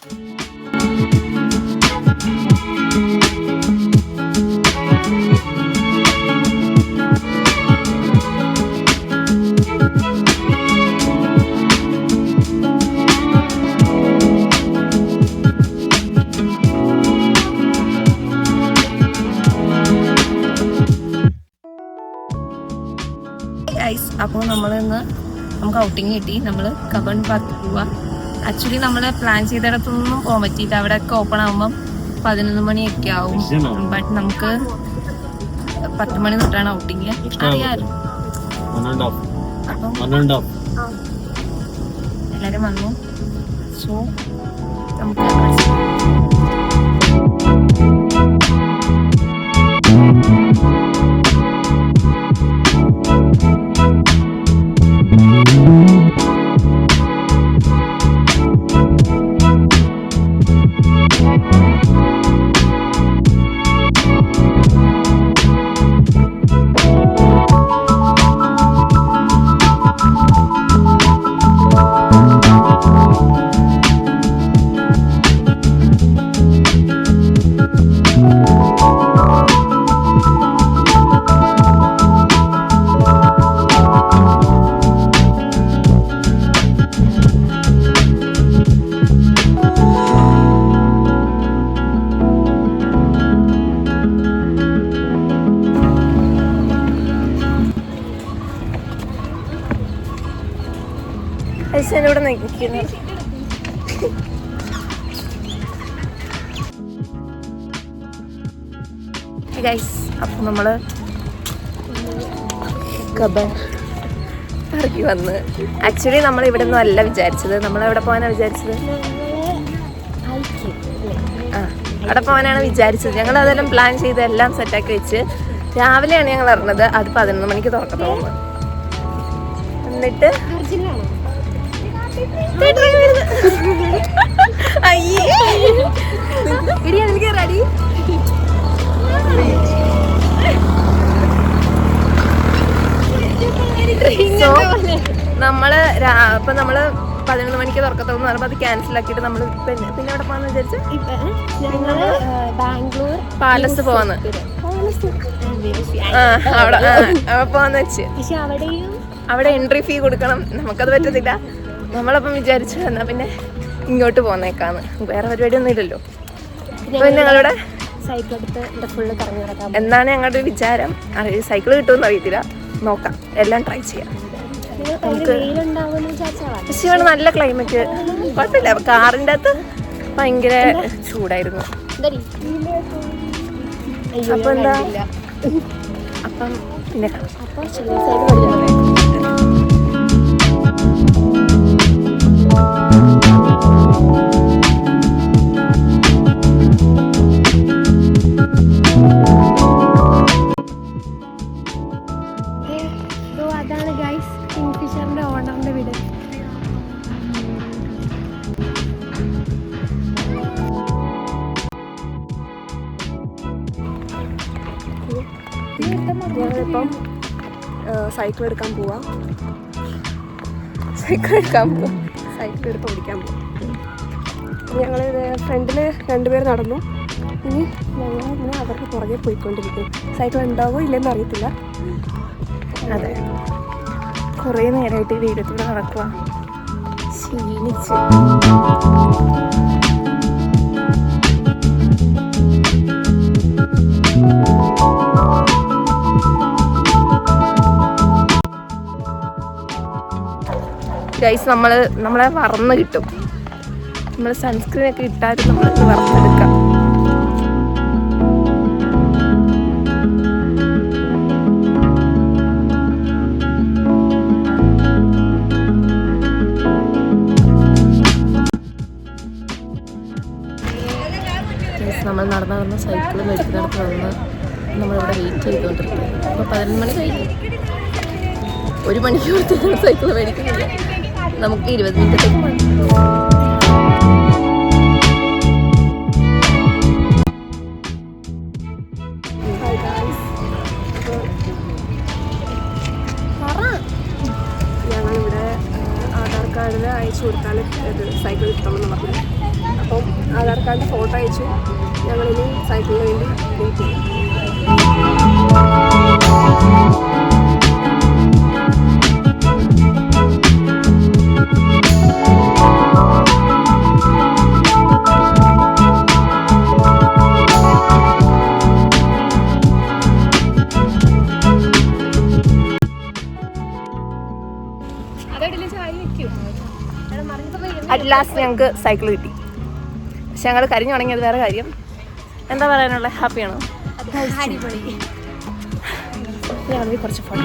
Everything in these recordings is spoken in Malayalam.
അപ്പോൾ നമുക്ക് ഔട്ടിങ് കിട്ടി. നമ്മൾ കബൺ പാർക്ക് പോവാ. ആക്ച്വലി നമ്മൾ പ്ലാൻ ചെയ്തിടത്തൊന്നും പോകാൻ പറ്റിയിട്ട് അവിടെയൊക്കെ ഓപ്പൺ ആകുമ്പം 11 മണിയൊക്കെ ആവും. ബട്ട് നമുക്ക് 10 മണി തൊട്ടാണ് ഔട്ടിങ്. അറിയാലോ. അപ്പം എല്ലാവരും വന്നു. സോ നമുക്ക് ഇവിടെ നിൽക്കുന്നു. ഗൈസ്, അപ്പം നമ്മള് കബൺ പാർക്കിൽ വന്ന്. ആക്ച്വലി നമ്മൾ ഇവിടെ ഒന്നും അല്ല വിചാരിച്ചത്. നമ്മളെവിടെ പോകാനാണ് വിചാരിച്ചത്? അവിടെ പോകാനാണ് വിചാരിച്ചത്. ഞങ്ങൾ അതെല്ലാം പ്ലാൻ ചെയ്ത് എല്ലാം സെറ്റാക്കി വെച്ച് രാവിലെയാണ് ഞങ്ങൾ അറിഞ്ഞത് അത് 11 മണിക്ക് തുറക്കണമെന്ന്. എന്നിട്ട് റെഡി. നമ്മള് 11 മണിക്ക് തുറക്കത്തോന്ന് പറയുമ്പോൾ അത് ക്യാൻസൽ ആക്കിയിട്ട് നമ്മള് പിന്നെ എവിടെ പോകാന്ന് വിചാരിച്ചു? ബാംഗ്ലൂർ പാലസ് പോവാന്ന്. അവിടെ പോവാന്ന് വെച്ച്. അവിടെ എൻട്രി ഫീ കൊടുക്കണം. നമുക്കത് പറ്റത്തില്ല. നമ്മളപ്പം വിചാരിച്ചു എന്നാ പിന്നെ ഇങ്ങോട്ട് പോന്നേക്കാന്ന്. വേറെ പരിപാടിയൊന്നും ഇല്ലല്ലോ. പിന്നെ ഞങ്ങളുടെ സൈക്കിൾ എടുത്ത് ഫുള്ള് കറങ്ങി നടക്കാം എന്നാണ് ഞങ്ങളുടെ വിചാരം. സൈക്കിൾ കിട്ടുമെന്ന് അറിയത്തില്ല. നോക്കാം, എല്ലാം ട്രൈ ചെയ്യാം. പക്ഷെ ഇവിടെ നല്ല ക്ലൈമറ്റ്, കുഴപ്പമില്ല. കാറിൻ്റെ അകത്ത് ഭയങ്കര ചൂടായിരുന്നു. അപ്പം എന്താ അപ്പം പിന്നെ അതാണ് ഗൈസ് കിങ്ഫിഷറിന്റെ ഓണറിന്റെ വീട്. ഞങ്ങളിപ്പം സൈക്കിൾ എടുക്കാൻ പോവാ. സൈക്കിൾ എടുത്ത് ഓടിക്കാൻ പോവാം. ഞങ്ങൾ ഫ്രണ്ടിൽ 2 പേര് നടന്നു. ഇനി ഞങ്ങൾ അവർക്ക് പുറകെ പോയിക്കൊണ്ടിരിക്കും. സൈക്കിൾ ഉണ്ടാവോ ഇല്ലെന്ന് അറിയത്തില്ല. അതെ, കുറേ നേരമായിട്ട് വീടത്തൂടെ നടക്കുക. ക്ഷീണിച്ച് ഗൈസ്, നമ്മളെ വറന്ന് കിട്ടും. നമ്മൾ സൺസ്ക്രീനൊക്കെ ഇട്ടാലും നമ്മൾക്ക് വറന്നെടുക്കാം. നമ്മൾ നടന്ന സൈക്കിൾ മേടിക്കുന്നിടത്ത് വന്ന് നമ്മളിവിടെ വെയിറ്റ് ചെയ്തുകൊണ്ടിരിക്കും. അപ്പോൾ 11 മണി കഴിഞ്ഞു. 1 മണിക്കൂർ സൈക്കിൾ മേടിക്കുന്നില്ല. നമുക്ക് 20 മിനിറ്റത്തേക്ക് മതി. ഞങ്ങളിവിടെ ആധാർ കാർഡിൽ അയച്ചു കൊടുത്താൽ സൈക്കിൾ കിട്ടുമെന്ന് പറഞ്ഞു. അപ്പോൾ ആധാർ കാർഡിൻ്റെ ഫോട്ടോ അയച്ചു. ഞങ്ങളിനി സൈക്കിളിന് വേണ്ടി വെയിറ്റ് ചെയ്യും. അറ്റ് ലാസ്റ്റ് ഞങ്ങൾക്ക് സൈക്കിൾ കിട്ടി. പക്ഷെ ഞങ്ങൾ കരിഞ്ഞു തുടങ്ങിയത് വേറെ കാര്യം. എന്താ പറയാനുള്ളത്? ഹാപ്പിയാണോ? ഞങ്ങൾ കുറച്ച് ഫോട്ടോ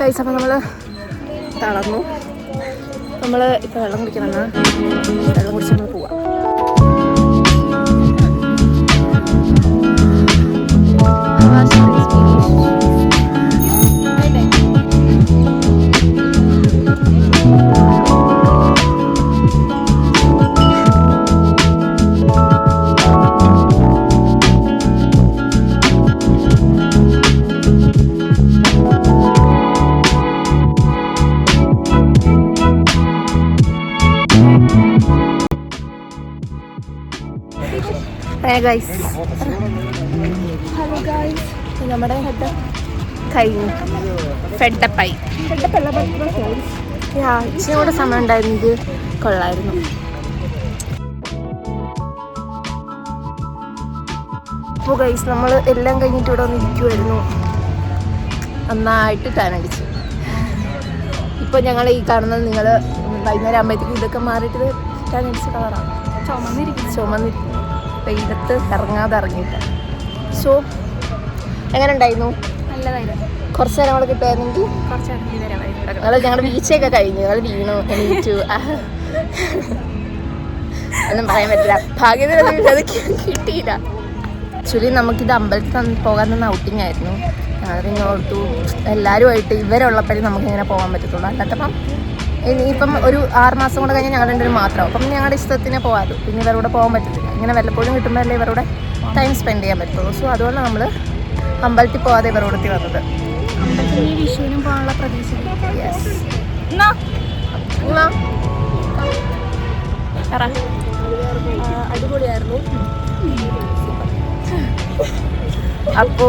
കഴിച്ചപ്പോൾ നമ്മൾ തളർന്നു. നമ്മൾ ഇപ്പോൾ വെള്ളം കുടിക്കണമെന്ന് വെള്ളം കുടിച്ച് നമ്മൾ പോവാം. ഹലോ ഗൈസ്, നമ്മുടെ ഹെഡ് കഴിഞ്ഞു. ഫെഡപ്പായി. ഇച്ചിരി കൂടെ സമയം ഉണ്ടായിരുന്നത് കൊള്ളായിരുന്നു. അപ്പോൾ ഗൈസ്, നമ്മൾ എല്ലാം കഴിഞ്ഞിട്ട് ഇവിടെ വന്ന് ഇരിക്കുമായിരുന്നു. നന്നായിട്ട് ടാനടിച്ചു. ഇപ്പോൾ ഞങ്ങൾ ഈ കാണുന്നത് നിങ്ങൾ വൈകുന്നേരം ആകുമ്പോഴത്തേക്കും ഇതൊക്കെ മാറിയിട്ട് ടാനടിച്ച കളറാണ്. ചുമന്നിരിക്കുന്നു. വെയിലത്ത് ഇറങ്ങാതെ ഇറങ്ങിയിട്ട്. സോ എങ്ങനെ ഉണ്ടായിരുന്നു? നല്ലതായിരുന്നു. കുറച്ച് നേരം കൂടെ കിട്ടുമായിരുന്നെങ്കിൽ ഞങ്ങളുടെ വീഴ്ചയൊക്കെ കഴിഞ്ഞു. ഞങ്ങൾ വീണു, എണീറ്റു. ഒന്നും പറയാൻ പറ്റില്ല. ഭാഗ്യത്തിന് അത് കിട്ടിയില്ല. ആക്ച്വലി നമുക്കിത് അമ്പലത്തിൽ പോകാൻ തന്ന ഔട്ടിങ് ആയിരുന്നു. അതിന് ഓർത്തു എല്ലാവരുമായിട്ട് ഇവരുള്ളപ്പോഴേ നമുക്കിങ്ങനെ പോകാൻ പറ്റത്തുള്ളൂ. അല്ലാത്തപ്പം ഇനിയിപ്പം ഒരു 6 മാസം കൂടെ കഴിഞ്ഞാൽ ഞങ്ങൾ രണ്ടുപേരും മാത്രമാവും. അപ്പം ഞങ്ങളുടെ ഇഷ്ടത്തിന് പോകാതെ പിന്നെ ഇവരോട് പോകാൻ പറ്റത്തില്ല. ഇങ്ങനെ വല്ലപ്പോഴും കിട്ടുമ്പോഴല്ലേ ഇവരോട് ടൈം സ്പെൻഡ് ചെയ്യാൻ പറ്റുള്ളൂ. സോ അതുകൊണ്ട് നമ്മൾ അമ്പലത്തിൽ പോകാതെ ഇവരോടത്തി വന്നത്. വിഷുവിനും പോകാനുള്ള പ്രതീക്ഷ. യെസ്. അടിപൊളിയായിരുന്നു. അപ്പോ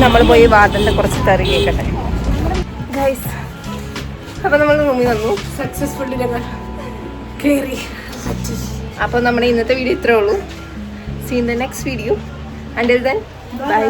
നമ്മൾ പോയി വാർഡൻ്റെ കുറച്ച് കറി കേൾക്കട്ടെ ഗൈസ്. അപ്പോൾ നമ്മൾ റൂമിൽ വന്നു. സക്സസ്ഫുള്ളി ഞങ്ങൾ കയറി. അപ്പോൾ നമ്മുടെ ഇന്നത്തെ വീഡിയോ ഇത്രേ ഉള്ളൂ. See in the next video. Until then by.